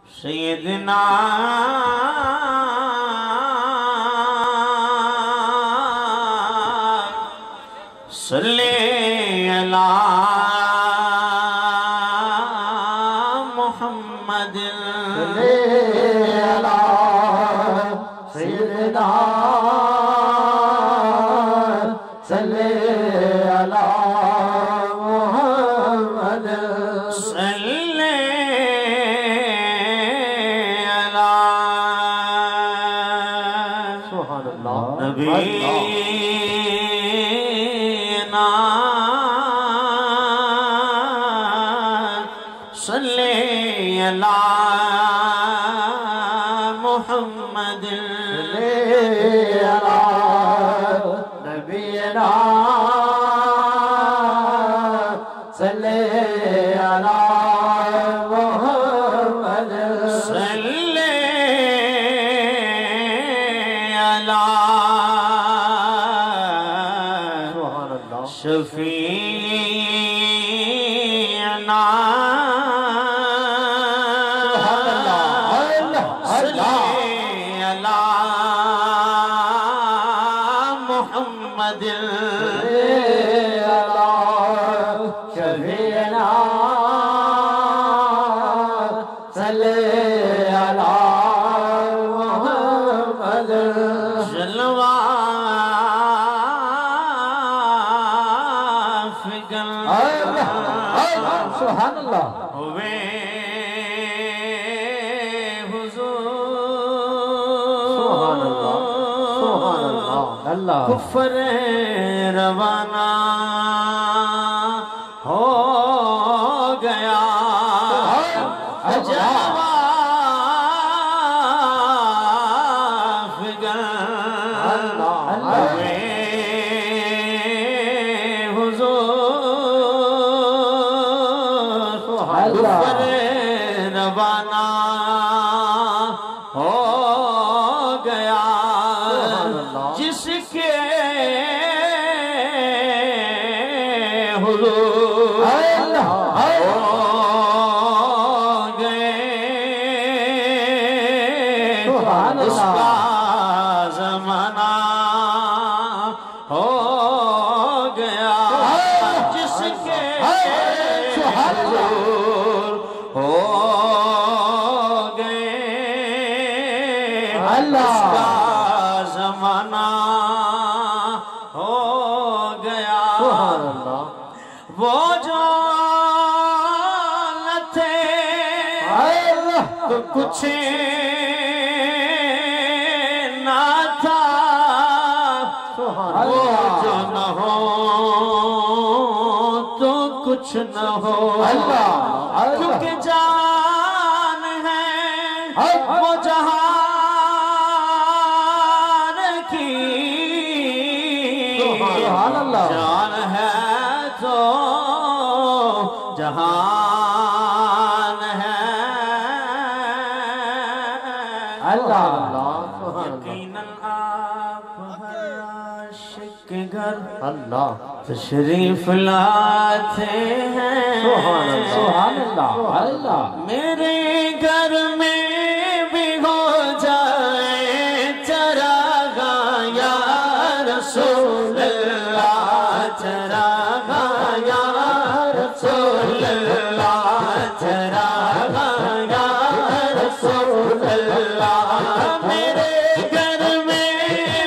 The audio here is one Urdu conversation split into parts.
سیدنا صلی علی محمد سیدنا صلی علی محمد صلی علی سبحان اللہ نبینا صلی علی محمد نبینا صلی علی محمد صلی علی سبحان اللہ شفیعنا صلی علی محمد شفیعنا صلی علی محمد جلوہ فگن سبحان اللہ ہوئے سبحان اللہ سبحان اللہ اللہ کفر روانہ ہو گیا جلوہ فگن ہوئے حضور کفر روانہ ہو گیا جس کے حضور ہو گئے اس کا زمانہ ہو گیا جس کے حضور ہو گئے اس کا زمانہ ہو گیا وہ جو نہ تھے تو کچھ نہ تھا وہ جو نہ ہو تو کچھ نہ ہو کیونکہ جان ہے وہ جہان کی جان ہے تو جہان ہے یقیناً آپ ہر عاشق کے گھر تشریف لاتے ہیں سبحان اللہ میرے گھر میں بھی ہو جائے چراغ یا رسول اللہ چراغ یا رسول اللہ چراغ یا رسول اللہ میرے گھر میں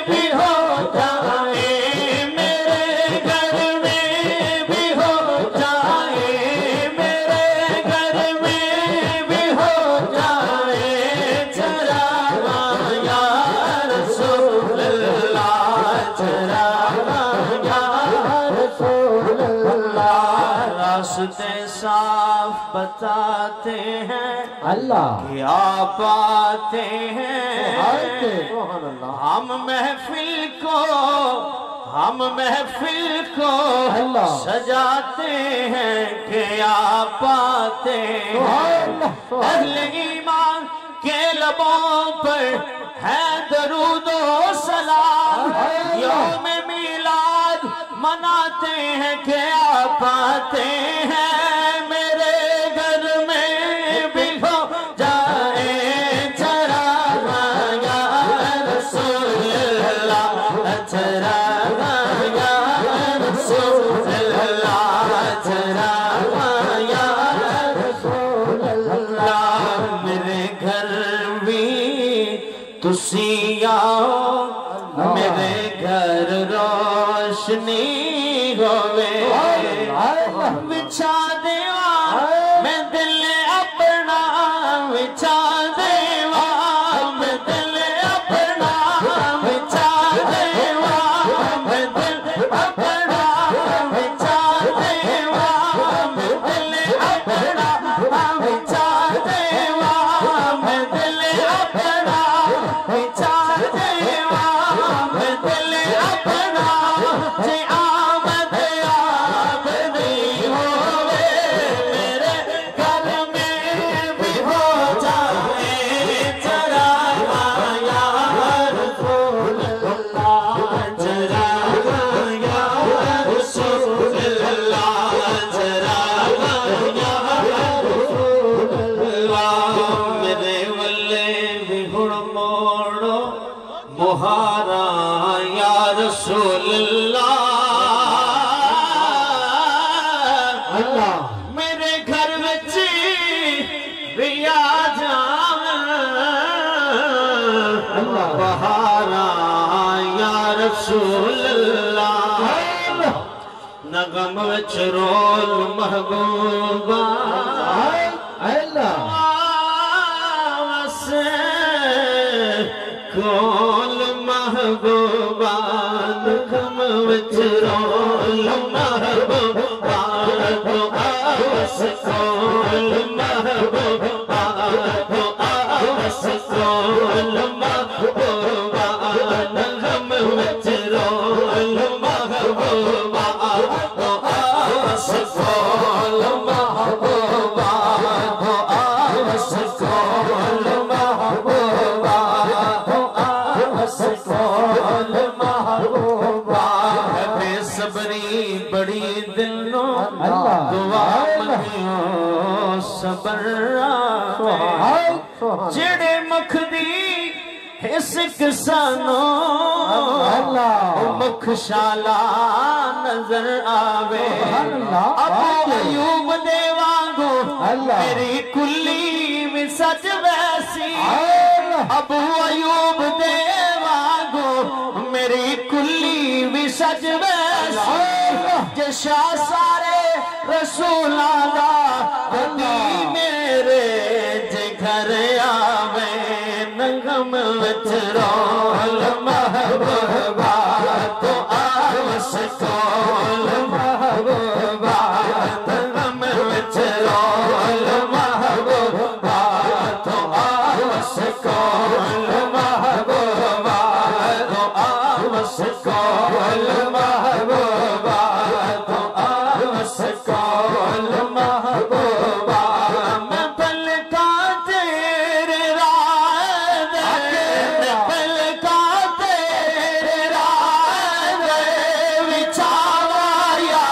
بھی ہو جائے میرے گھر میں بھی ہو جائے میرے گھر میں بھی ہو جائے چراغ یا رسول اللہ چراغ یا رسول اللہ راستے صاف بتاتے ہیں کیا پاتے ہیں ہم محفل کو سجاتے ہیں کیا پاتے ہیں اہل ایمان کے لبوں پر ہے درود و سلام یوم میلاد مناتے ہیں کیا پاتے ہیں میرے گھر میں بھی ہو جائے اللہ میرے گھر بھی تسی آؤ میرے گھر روشنی ہوئے بچھا دیوا میں دل اپنا بچھا دیوا میں دل اپنا بچھا دیوا میں دل اپنا بچھا دیوا میں دل اپنا بچھا دیوا میں دل اپنا بچھا دیوا میں دل اپنا جی آمد آپ نہیں ہوئے میرے گھر میں بھی ہو جائے چراغا یا رسول اللہ چراغا یا رسول اللہ چراغا یا رسول اللہ میرے ولے بھی ہڑ موڑو مہارا یا رسول اللہ میرے گھر بچی بھی آ جاؤں بہارا یا رسول اللہ نغم وچ رول محبوبہ کول محبوبہ نغم وچ رول محبوبہ آوس کول محبوبہ آوس کول محبوبہ نغم وچ رول محبوبہ آوس کول محبوبہ آوس کول محبوبہ آوس کول محبوبہ بے صبری بڑی دلوں دعا منگیوں صبر آوے جڑے مکھ دی اس کسانوں مکھ شالا نظر آوے ابو ایوب دے وانگو میری کلی بھی سچ ویسی ابو ایوب دے وانگو میری کلی بھی سچ ویسی جشا سارے رسولاں دا بدی میرے جے گھر آوے نغم وچ رول محبوبہ تو آوس کول محبوبہ نغم وچ رول محبوبہ تو آوس کول محبوبہ تو آوس کول محبوبہ تو آوس کول محبوبہ میں پلکا تیرے راہ دے میں پلکا تیرے راہ دے بچھاوا یا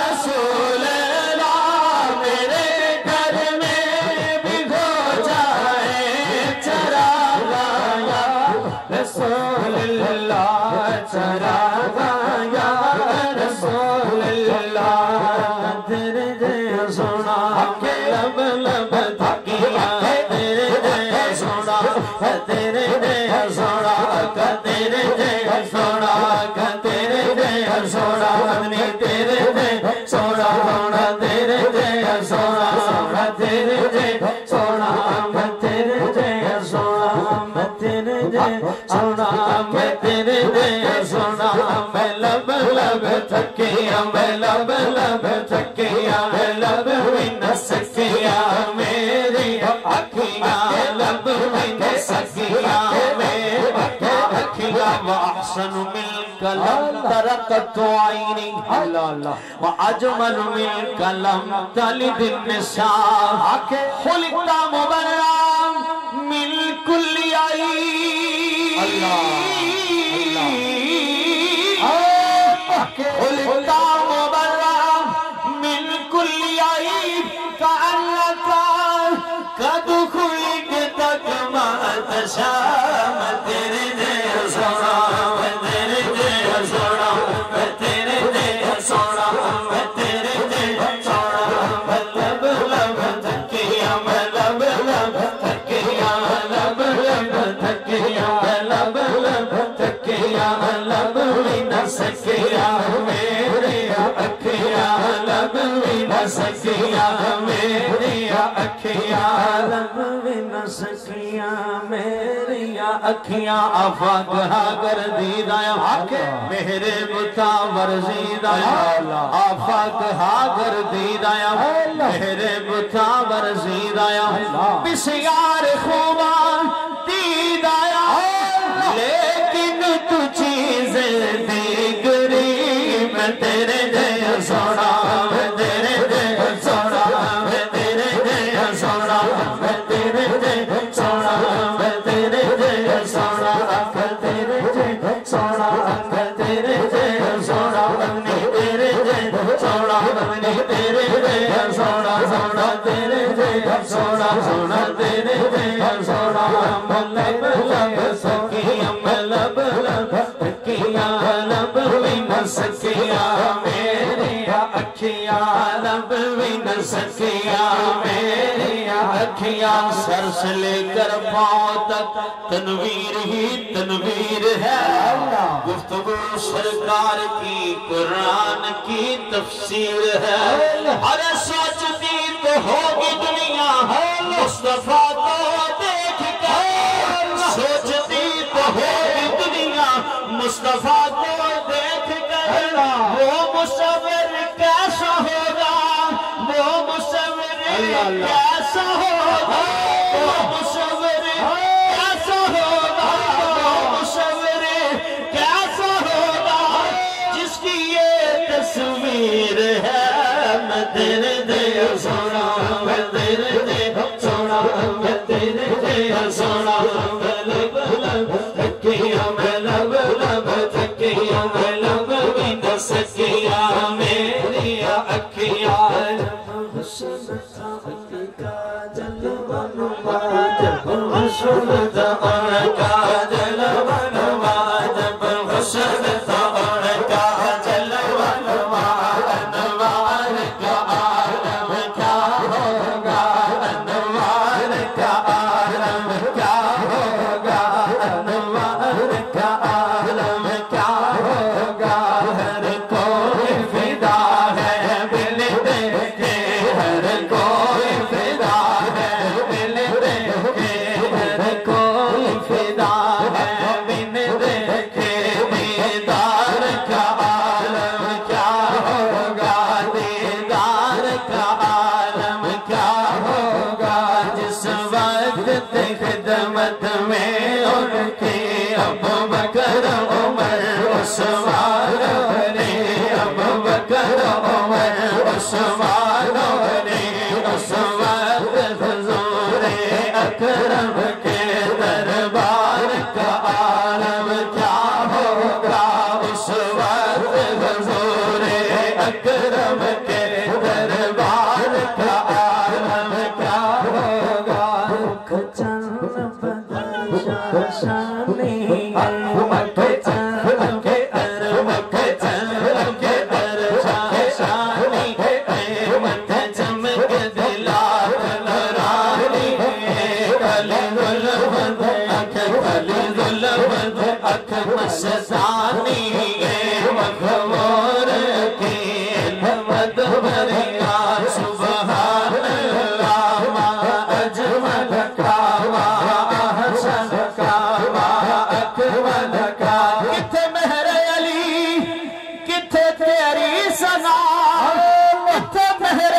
رسول اللہ میرے گھر میں بھی ہو جائے چراغا یا رسول اللہ چراغا یا رسول اللہ تیرے جے سونا کے لب لب تھکیاں تیرے جے سونا تیرے جے سونا تیرے جے سونا تیرے جے سونا نہیں تیرے جے سونا سونا تیرے جے سونا سونا تیرے جے سونا میں تیرے جے سونا میں تیرے جے سونا میں تیرے جے سونا میں لب لب تھکیاں میں لب لب تھکیاں میں لب بھی نہ سکیاں میری اکھیاں لب بھی نہ سکیاں میری اکھیاں وأحسن منك لم ترقت عيني وأجمل منك لم تلد النساء خلقت مبرأ من كل عيب خلقت مبرأ من كل عيب كأنك قد خلقت كما تشاء تیرے جے سونا میں تیرے جے سونا میں تیرے جے سونا میں تیرے جے سونا میں لب لب تھکیاں میں لب سکیاں میریا اکھیاں آفاق ہاگر دیدایا میرے بتا ورزیدایا آفاق ہاگر دیدایا میرے بتا ورزیدایا بسیار خوبان دیدایا لیکن تو چیزیں دیگری میں تیرے جے سونا میں تیرے جے سونا میں تیرے جے سونا میں تیرے جے سونا میں تیرے جے سونا میں تیرے جے سونا میں تیرے جے سونا میں تیرے جے سونا میں تیرے جے سونا سونا تیرے جے سونا سونا تیرے جے سونا لب لب سکیاں لب لب سکیاں لب لب سکیاں میری اکھیاں لب لب سکیاں میری اکھیاں سر سے لے کر پاؤں تک تنویر ہی تنویر ہے گفتگو سرکار کی قرآن کی تفسیر ہے ارے سوچتی تو ہوگی دنیا مصطفیٰ کو دیکھ کر سوچتی تو ہوگی دنیا مصطفیٰ کو دیکھ کر وہ مصور کیسا ہوگا وہ مصور کیسا ہوگا وہ مصور کیسا ہوگا وہ مصور کیسا ہوگا جس کی یہ تصویر ہے میں تیرے دے سونا میں تیرے دے سونا میں تیرے دے سونا میں لب لب تکیاں میں لب لب تکیاں میں لب لب سکیاں میری اکھیاں حسن کا جلوہ نما جب حسن کا جلوہ نما جب حسن کا جلوہ نما انوار کا عالم کیا ہوگا انوار کا عالم کیا ہوگا انوار کا عالم کیا ہوگا ہر کوئی فدا ہے بل دیکھے ہر کوئی فدا ہے بل دیکھے ہر کوئی فدا ہے بن دیکھے دیدار کا عالم کیا ہوگا دیدار کا عالم کیا ہوگا جس وقت خدمت میں ان کی ابو بکر عمر عثمان نے ابو بکر عمر عثمان نے اس وقت حضور اکرم کے دربار کا عالم کیا ہوگا اس وقت حضور اکرم کے دربار کا عالم کیا ہوگا مستانی مغمور کی نعمت بھریا سبحان اللہ ما اجمل کا ما احسن کا ما اکمل کا کتھے مہر علی کتھے تیری ثنا کتھے مہر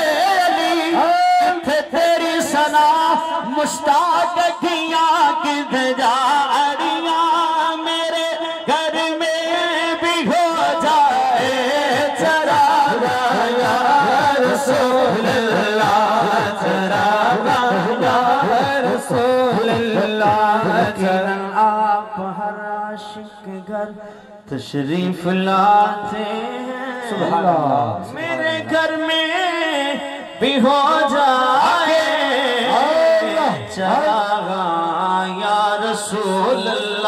علی کتھے تیری ثنا مشتاق کیاں کدھر جاڑیاں میرے گھر میں بھی ہو جائے چراغ یا رسول اللہ چراغ یا رسول اللہ چرن آپ ہر عاشق گھر تشریف لاتے ہیں سبحان اللہ میرے گھر میں بھی ہو جائے چراغ یا رسول اللہ